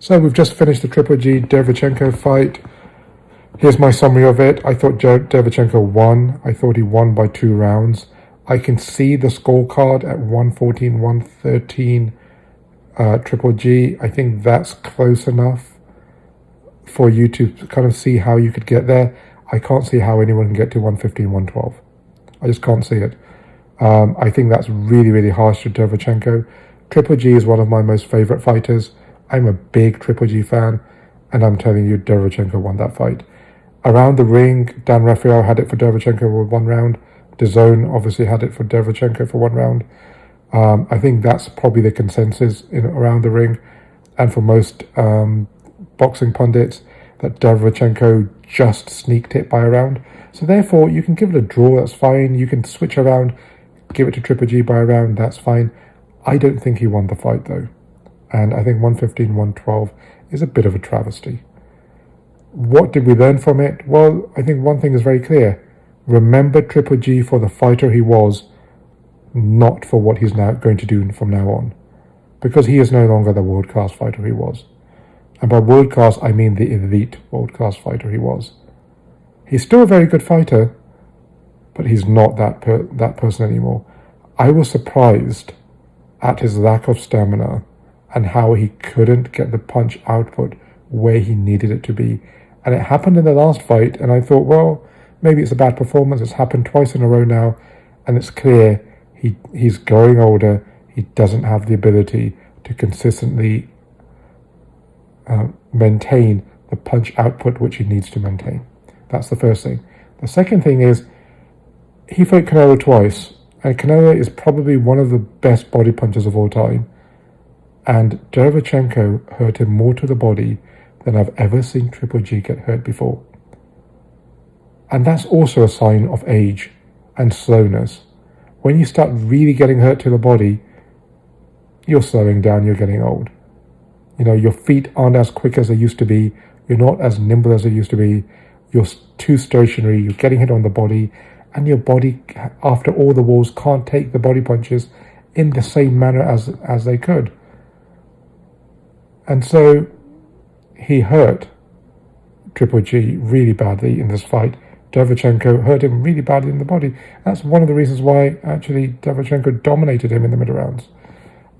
So we've just finished the Triple G Derevyanchenko fight. Here's my summary of it. I thought Derevyanchenko won. I thought he won by 2 rounds. I can see the scorecard at 114, 113 Triple G. I think that's close enough for you to kind of see how you could get there. I can't see how anyone can get to 115, 112. I just can't see it. I think that's really, really harsh to Derevyanchenko. Triple G is one of my most favorite fighters. I'm a big Triple G fan, and I'm telling you, Derevyanchenko won that fight. Around the ring, Dan Rafael had it for Derevyanchenko with 1 round. DAZN obviously had it for Derevyanchenko for 1 round. I think that's probably the consensus around the ring, and for most boxing pundits, that Derevyanchenko just sneaked it by a round. So therefore, you can give it a draw, that's fine. You can switch around, give it to Triple G by a round, that's fine. I don't think he won the fight though. And I think 115, 112 is a bit of a travesty. What did we learn from it? Well, I think one thing is very clear. Remember Triple G for the fighter he was, not for what he's now going to do from now on. Because he is no longer the world-class fighter he was. And by world-class, I mean the elite world-class fighter he was. He's still a very good fighter, but he's not that person anymore. I was surprised at his lack of stamina and how he couldn't get the punch output where he needed it to be. And it happened in the last fight, and I thought, well, maybe it's a bad performance. It's happened twice in a row now, and it's clear he's growing older. He doesn't have the ability to consistently maintain the punch output which he needs to maintain. That's the first thing. The second thing is, he fought CANELO twice, and CANELO is probably one of the best body punchers of all time. And Derevyanchenko hurt him more to the body than I've ever seen Triple G get hurt before. And that's also a sign of age and slowness. When you start really getting hurt to the body, you're slowing down, you're getting old. You know, your feet aren't as quick as they used to be. You're not as nimble as they used to be. You're too stationary. You're getting hit on the body. And your body, after all the wars, can't take the body punches in the same manner as they could. And so he hurt Triple G really badly in this fight. Derevyanchenko hurt him really badly in the body. That's one of the reasons why actually Derevyanchenko dominated him in the middle rounds.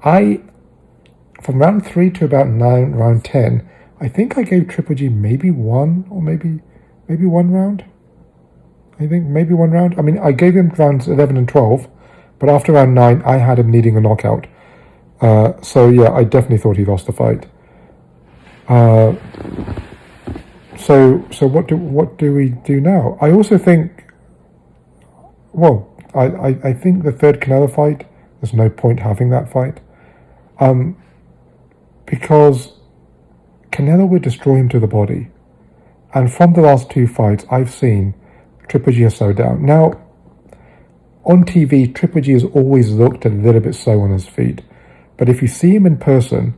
From round 3 to about round 10, I think I gave Triple G maybe 1 or maybe 1 round. I think maybe 1 round. I mean, I gave him rounds 11 and 12, but after round 9, I had him needing a knockout. So yeah, I definitely thought he lost the fight. So what do we do now? I also think, well, I think the third CANELO fight, there's no point having that fight. Because CANELO would destroy him to the body. And from the last 2 fights, I've seen Triple G has slowed down. Now, on TV, Triple G has always looked a little bit slow on his feet. But if you see him in person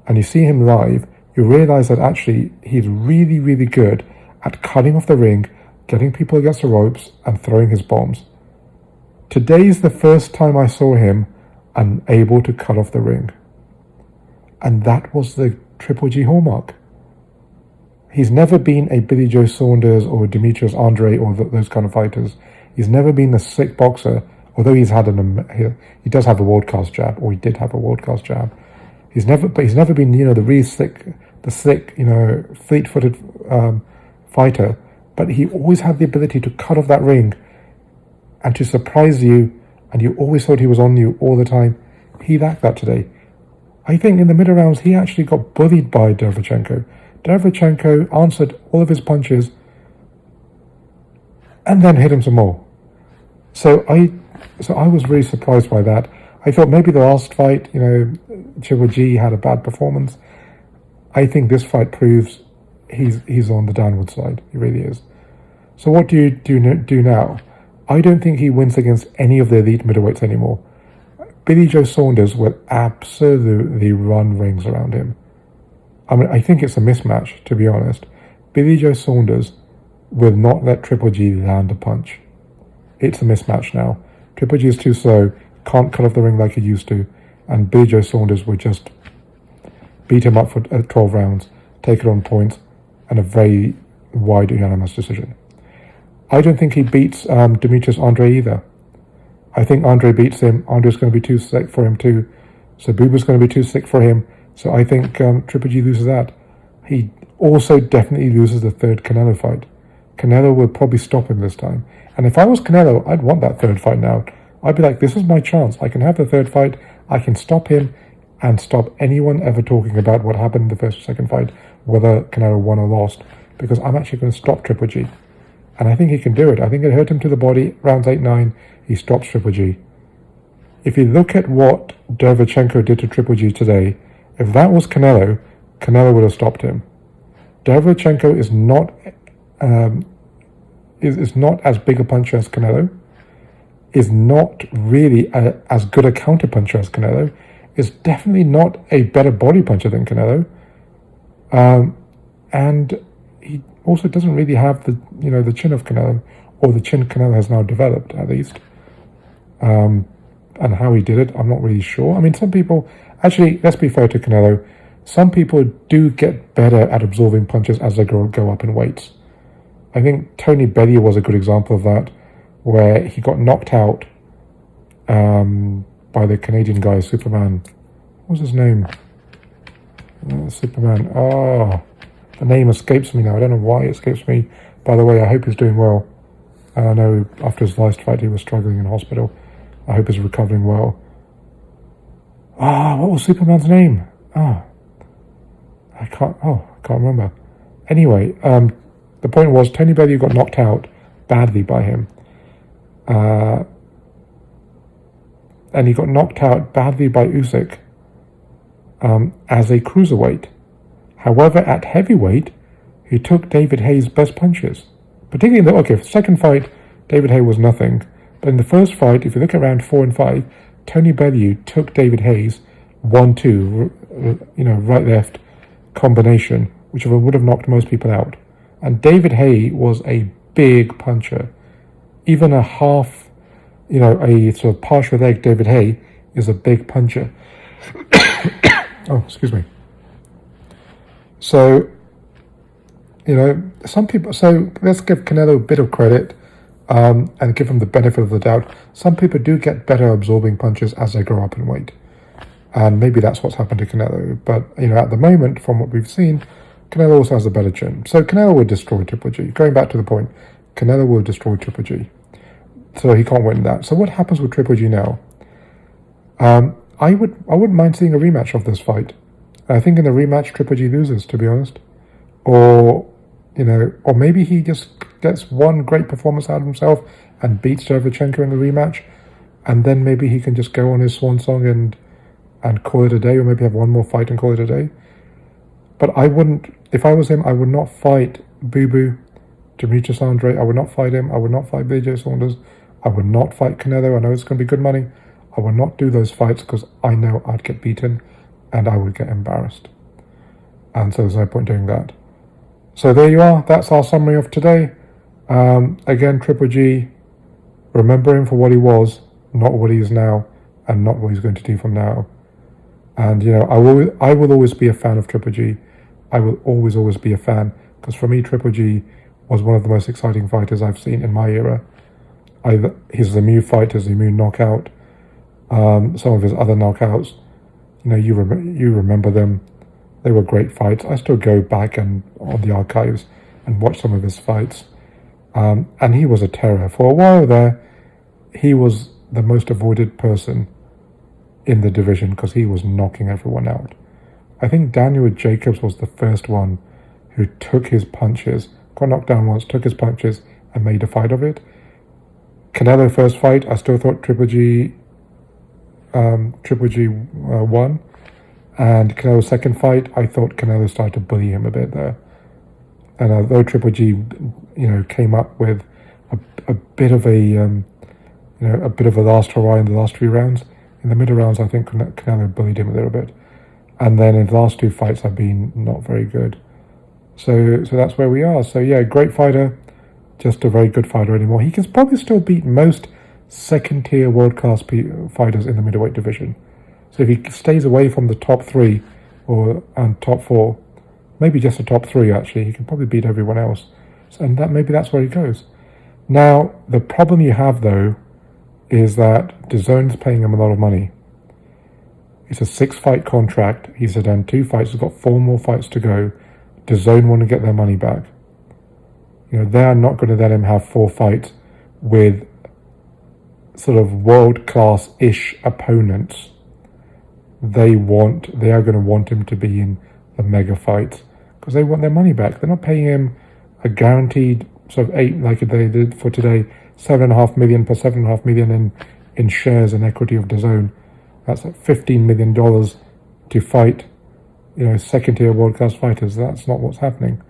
and you see him live, you realize that actually he's really, really good at cutting off the ring, getting people against the ropes, and throwing his bombs. Today's the first time I saw him unable to cut off the ring. And that was the Triple G hallmark. He's never been a Billy Joe Saunders or Demetrius ANDRADE or those kind of fighters. He's never been a slick boxer, although he does have a world-class jab, or he did have a world-class jab. He's never been, you know, the really slick, you know, fleet-footed fighter. But he always had the ability to cut off that ring and to surprise you, and you always thought he was on you all the time. He lacked that today. I think in the middle rounds, he actually got bullied by Derevyanchenko. Derevyanchenko answered all of his punches and then hit him some more. So I was really surprised by that. I thought maybe the last fight, you know, Triple G had a bad performance. I think this fight proves he's on the downward side. He really is. So what do you do now? I don't think he wins against any of the elite middleweights anymore. Billy Joe Saunders will absolutely run rings around him. I mean, I think it's a mismatch, to be honest. Billy Joe Saunders will not let Triple G land a punch. It's a mismatch now. Triple G is too slow, can't cut off the ring like he used to, and Billy Joe Saunders will just beat him up for 12 rounds, take it on points, and a very wide unanimous decision. I don't think he beats Demetrius Andre either. I think Andre beats him. Andre's going to be too sick for him too. So Buba's going to be too sick for him. So I think Triple G loses that. He also definitely loses the third Canelo fight. Canelo will probably stop him this time. And if I was Canelo, I'd want that third fight now. I'd be like, this is my chance. I can have the third fight. I can stop him and stop anyone ever talking about what happened in the first or second fight, whether Canelo won or lost, because I'm actually going to stop Triple G. And I think he can do it. I think it hurt him to the body. Rounds 8-9, he stops Triple G. If you look at what Derevyanchenko did to Triple G today, if that was Canelo, Canelo would have stopped him. Derevyanchenko is not is not as big a puncher as Canelo, is not really as good a counter puncher as Canelo, is definitely not a better body puncher than Canelo, and he also doesn't really have the chin of Canelo, or the chin Canelo has now developed at least. And how he did it, I'm not really sure. I mean, some people, actually, let's be fair to Canelo, some people do get better at absorbing punches as they go up in weights. I think Tony Bellew was a good example of that, where he got knocked out by the Canadian guy, Superman. What was his name? Superman. Oh, the name escapes me now. I don't know why it escapes me. By the way, I hope he's doing well. I know after his last fight he was struggling in hospital. I hope he's recovering well. What was Superman's name? I can't remember. Anyway, the point was Tony Bellew got knocked out badly by him. And he got knocked out badly by Usyk as a cruiserweight. However, at heavyweight, he took David Haye's best punches. Particularly for the second fight, David Haye was nothing. But in the first fight, if you look at round 4 and 5, Tony Bellew took David Haye's 1-2, right-left combination, which would have knocked most people out. And David Haye was a big puncher. Even a half, a sort of partial leg David Haye is a big puncher. Oh, excuse me. So, some people, so let's give Canelo a bit of credit and give him the benefit of the doubt. Some people do get better absorbing punches as they grow up in weight. And maybe that's what's happened to Canelo. But, at the moment, from what we've seen, Canelo also has a better chin. So Canelo will destroy Triple G. Going back to the point, Canelo will destroy Triple G. So he can't win that. So what happens with Triple G now? I wouldn't mind seeing a rematch of this fight. I think in the rematch, Triple G loses, to be honest. Or maybe he just gets one great performance out of himself and beats Derevyanchenko in the rematch. And then maybe he can just go on his swan song and call it a day, or maybe have one more fight and call it a day. But I wouldn't, if I was him, I would not fight Boo Demetrius Andre. I would not fight him. I would not fight BJ Saunders. I would not fight Canelo. I know it's going to be good money. I would not do those fights because I know I'd get beaten and I would get embarrassed. And so there's no point doing that. So there you are. That's our summary of today. Again, Triple G, remember him for what he was, not what he is now, and not what he's going to do from now. And, I will always be a fan of Triple G. I will always be a fan, because for me, Triple G was one of the most exciting fighters I've seen in my era. His Lemieux fight, his Lemieux knockout, some of his other knockouts, you remember them. They were great fights. I still go back and on the archives and watch some of his fights. And he was a terror. For a while there, he was the most avoided person in the division because he was knocking everyone out. I think Daniel Jacobs was the first one who took his punches, got knocked down once, took his punches, and made a fight of it. Canelo first fight, I still thought Triple G won. And Canelo's second fight, I thought Canelo started to bully him a bit there. And although Triple G, came up with a bit of a last hurrah in the last 3 rounds, in the middle rounds, I think Canelo bullied him a little bit. And then in the last 2 fights have been not very good. So that's where we are. So yeah, great fighter, just a very good fighter anymore. He can probably still beat most second-tier world-class fighters in the middleweight division. So if he stays away from the top 3, and top 4. Maybe just the top 3, actually. He can probably beat everyone else. And maybe that's where he goes. Now, the problem you have, though, is that DAZN's paying him a lot of money. It's a 6-fight contract. He's done 2 fights. He's got 4 more fights to go. DAZN want to get their money back. They are not going to let him have 4 fights with sort of world-class-ish opponents. They are going to want him to be in the mega fights because they want their money back. They're not paying him a guaranteed sort of 8, like they did for today, 7.5 million per 7.5 million in shares and equity of DAZN. That's like $15 million to fight, second-tier world-class fighters. That's not what's happening.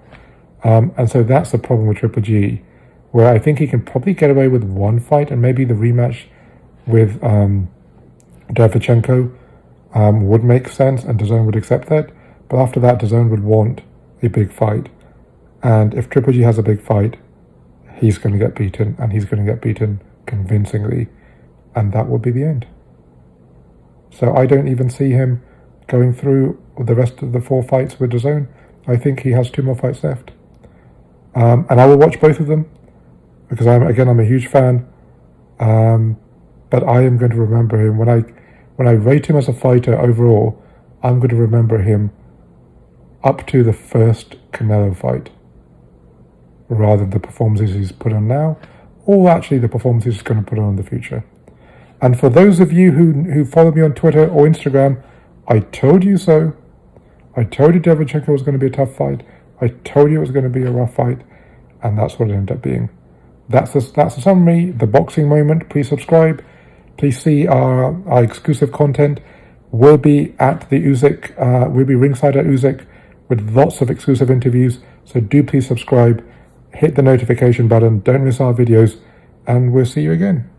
And so that's the problem with Triple G, where I think he can probably get away with 1 fight and maybe the rematch with Derevyanchenko would make sense and DAZN would accept that. But after that, DAZN would want a big fight. And if Triple G has a big fight, he's going to get beaten, and he's going to get beaten convincingly. And that will be the end. So I don't even see him going through the rest of the 4 fights with DAZN. I think he has 2 more fights left. And I will watch both of them because I'm a huge fan. But I am going to remember him when I rate him as a fighter overall. I'm going to remember him up to the first CANELO fight, rather than the performances he's put on now, or actually the performances he's going to put on in the future. And for those of you who follow me on Twitter or Instagram, I told you so. I told you Derevyanchenko was going to be a tough fight. I told you it was going to be a rough fight, and that's what it ended up being. That's the summary, the boxing moment. Please subscribe. Please see our exclusive content. We'll be at the Usyk, we'll be ringside at Usyk with lots of exclusive interviews. So do please subscribe, hit the notification button, don't miss our videos, and we'll see you again.